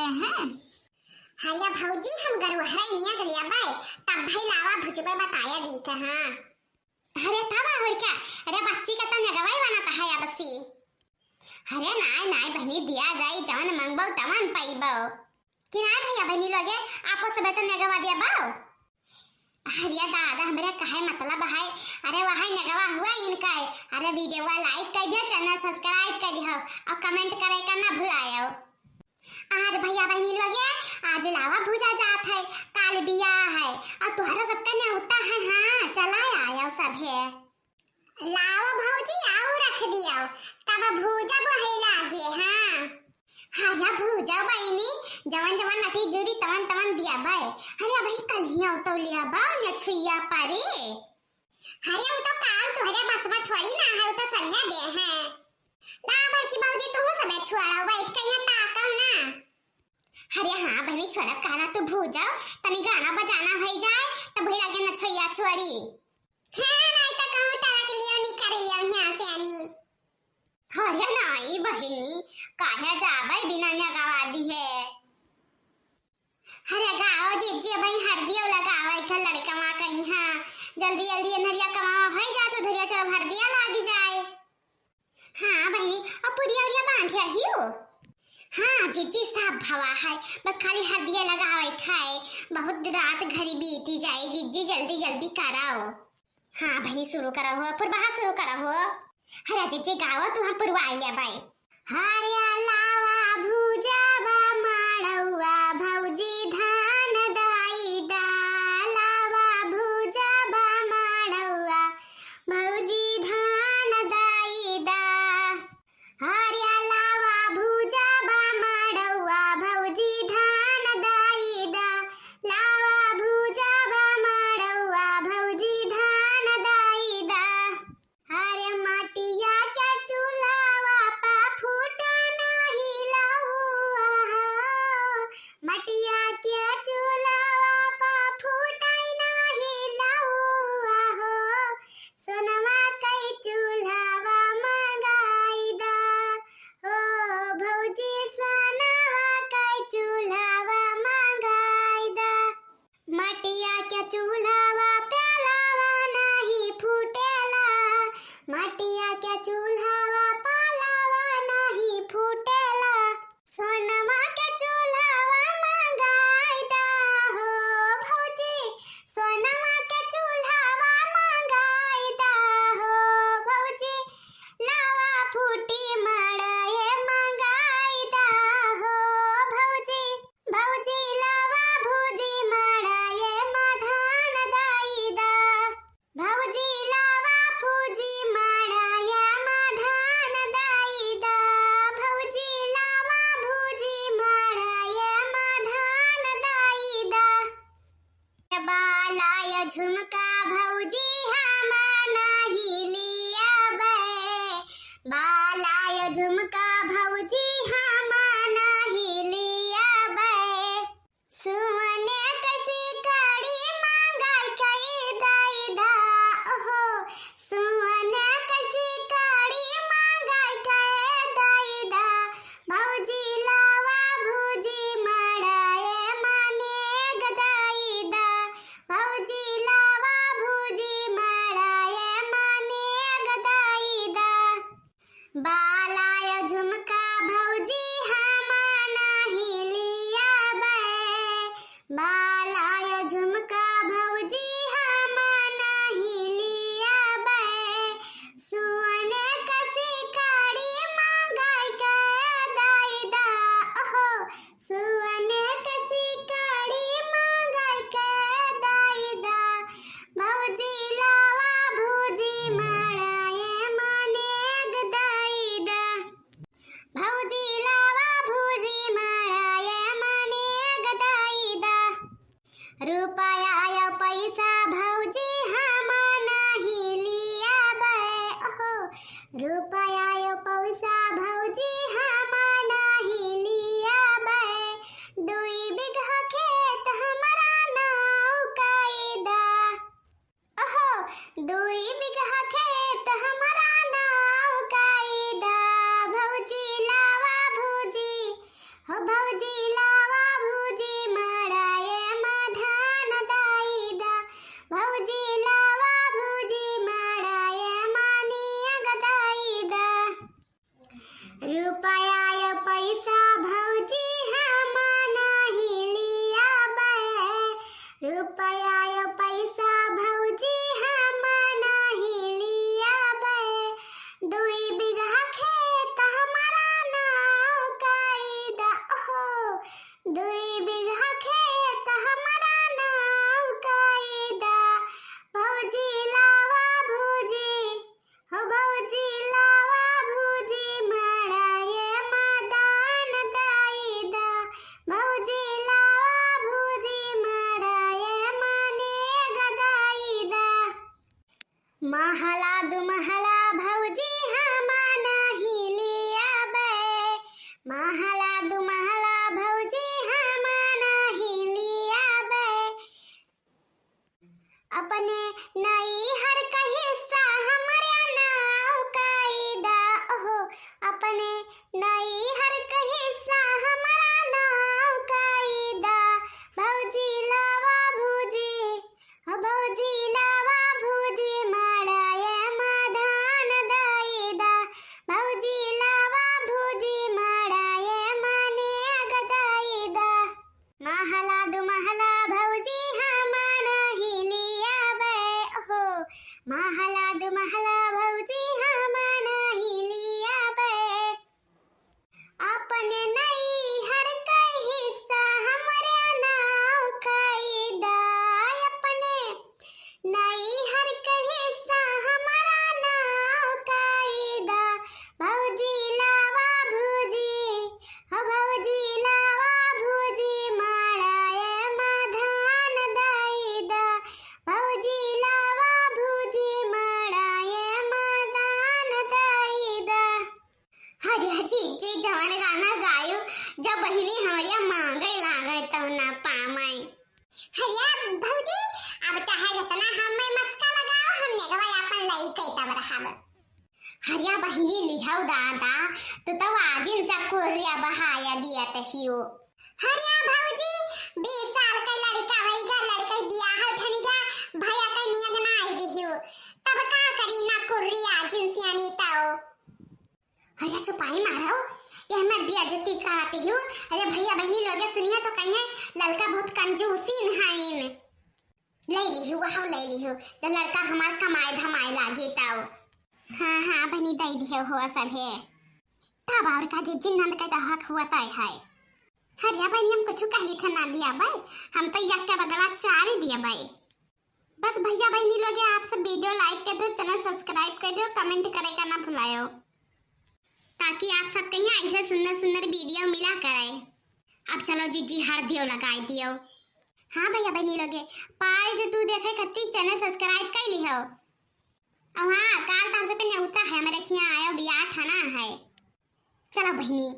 दे हैं। हाया भौजी हम गरवहरा निया गलिया बाय तब भाई लावा भुजबे बताया दी था। हां अरे तबा हो क्या? अरे बच्ची का तो नगवाई बना था या बसी। अरे नाय नाय बहनी दिया जाई जवन मंगबो तवन पाइबो कि नाय भैया बहनी लोगे आपो सब तो नगवा दिया बाओ। अरे दादा हमरा काहे मतलब है? अरे वहां नगवा हुआ इनका। अरे वीडियो को लाइक कर दियो, चैनल सब्सक्राइब कर दियो और कमेंट करे का ना भुलायो। आज भैया बहनी लोगे आज लावा भूजा जात है, काल बिया है और तुहरा सबका न्योता है। हां चला आयो सब है। लावा भौजी आओ रख दियो तब भूजा बहे लागे। हां हाया भूजा बहनी जवन जवन नटी जुरी तवन तवन दिया बाय। अरे भाई कल ही तो लिया बा न छुइया पारे। अरे वो तो काल तुहरे बसवा थोड़ी ना है, वो तो सनिया दे हैं। ला बड़की भौजी तू सब छुआड़ा बैठ के यहां ताकल ना। अरे हां बहनी छोड़ा काना तो भूजा तनी गाना बजाना भई जाए तो भई लगे न छुइया छोड़ी। हां नहीं तो कहूं तारा के लिए निकाल लिया यहां से आनी। अरे नहीं बहनी काहे जाबे बिना नगवा दी है। अरे गाओ जीजी भाई हरदियो लगावे के लड़का मा कहीं। हां जल्दी जल्दी नरिया कमाओ है जा तो धरिया चल हरदिया लाग जाए। हां बहनी अब पुरिया उरिया बांधिया हियो। हां जीजी सब भवा है बस खाली हरदिया लगावे खाए बहुत रात घरी बीती जाए। जीजी जल्दी जल्दी कराओ। हां बहनी शुरू करो हो पर बाहर शुरू करो हो। अरे जीजी गाओ तू हम पुरवाई ले भाई। हरिया लावा भूजा बा माड़वा भौजी धान दाई दा। लावा भूजा बा माड़वा भौजी धान दाई दा। हरिया लावा भूजा बा माड़वा भौजी धान दाई दा। लावा भूजा बा माड़वा भौजी धान दाई दा। अरे माटिया के चूल्हा पा फूटा नहीं लहुआ हो। मटिया के चूल्हा पा फूटा नहीं लहुआ हो। सोनवा कई चूल्हा मंगाई दा हो भौजी सोनवा कई चूल्हा मंगाई दा। मटिया के चूल्हा प्यालावा नहीं फूटेला। मटिया के चूल्हा पालावा नहीं फूटेला। सोनमा के चूल्हा मंगाई दा हो भौजी। सोनमा के चूल्हा मंगाई दा हो भौजी। लावा फूटी मड़ाए मंगाई दा हो भौजी। भौजी लावा भूजी मड़ाए मधान दाई दा। भौजी लावा फूजी मड़ाया मधान दाई दा। भौजी लावा भूजी मड़ाया मधान दाई दा। बालाय झुमका भौजी हम नहीं लिया बे। बालाय झुमका भौजी हम नहीं लिया बे। सुने कसी कड़ी मंगाई कई दाई दा ओहो। सुने कसी कड़ी मंगाई कई दाई दा। भौजी लावा भूजी मड़ाए माने गदाई दा। भौजी लावा भूजी मड़ाए माने गदाई दा। बालाय झुमका भौजी हम नहीं लिया बे। बालाय झुमका भौजी हम नहीं लिया बे। सुने कसी कड़ी मंगाई के दाई दा ओहो। सुने कसी कड़ी मंगाई के दाई दा। भौजी लावा भूजी मड़ाए माने गदाई दा। भौजी लावा भूजी मड़ाए माने गदाई दा। रुपया या पैसा भौजी हम नहीं लिया बे ओहो। रुपया या पैसा भौजी हम नहीं लिया बे। 2 बीघा खेत हमारा नाव कायदा ओहो। 2 बीघा खेत हमारा नाव कायदा। भौजी लावा भूजी हो भौजी ला रुपया यो पैसा भौजी हम नहीं लिया बे, 2 बीघा खेत हमारा नाव कायदा, ओहो 2 बीघा खेत हमारा नाव कायदा, भौजी लावा भौजी, हो भौजी लावा भौजी माड़ा ये मदान दाईदा, भौजी लावा भौजी माड़ा ये मने गदाईदा, महला दुमहला भौजी हम नहीं लिया बे, महला दुमहला भौजी हम नहीं लिया बे, अपने नई हर का हिस्सा हमारे नाव कायदा, ओहो अपने नई हर का हिस्सा हमारा नाव कायदा, भौजी लावा भौजी, हो भौजी लावा भौजी माड़ा ये मदान दाईदा, भौजी लावा भौजी माड़ा ये मने गदाईदा, महला दुमहला भौजी हम नहीं लिया बे, ओहो महला दुमहला भौजी हम नहीं लिया बे, अपने नई हर का हिस्सा हमारे नाव कायदा, अपने नई हर का हिस्सा हमारा नाव कायदा, भौजी लावा भौजी, हो भौजी लावा भौजी माड़ा ये मधान दाईदा, भौजी लावा भौजी माड़ा ये मदान दाईदा। अरे जी जवान गाना गायो जब बहिनी हमारिया मांगे लागे तो ना पामाई। हरिया भौजी अब चाहे जितना हमें मस्का लगाओ हमने गवाय अपन लई कैता बरहाब। हरिया बहिनी लिहाऊ दादा तो आजिन सा कोरिया बहाया दिया तहियो। हरिया भौजी 20 साल का लड़का भईगा लड़का बियाह उठनी का भैया का नियत ना आई दिहियो तब का करी ना कुरिया जिनसियानी ताओ। हरिया चुपाई मारो ये हमार बेइज्जती कराते हो। अरे भैया बहनी लोगे सुनिए तो कहीं लड़का बहुत कंजूसीन हाइन ले लिहु वहाँ ले लिहु जब लड़का हमार कमाए धमाए लागे ताओ। हाँ बहनी दई दियो हुआ सब है तब और का जे जिन्नत का हक हुआ तय है। हरिया बहनी हम कुछ कही था ना दिया भाई हम तो यक के बदला 4 ही दिया भाई। बस भैया बहनी लोगे आप सब वीडियो लाइक कर दो चैनल सब्सक्राइब कर दो कमेंट करेगा ना भुलाओ ताकि आप सब कहीं ऐसे सुंदर वीडियो मिला करे। अब चलो जीजी हर दियो लगाई दियो। हाँ भैया बहनी लोगे पार्ट 2 देखे खातिर चैनल सब्सक्राइब कर लियो। और हाँ काल तार से पे न्योता है मेरे खिया आयो बियाह ठाना है। चलो बहनी।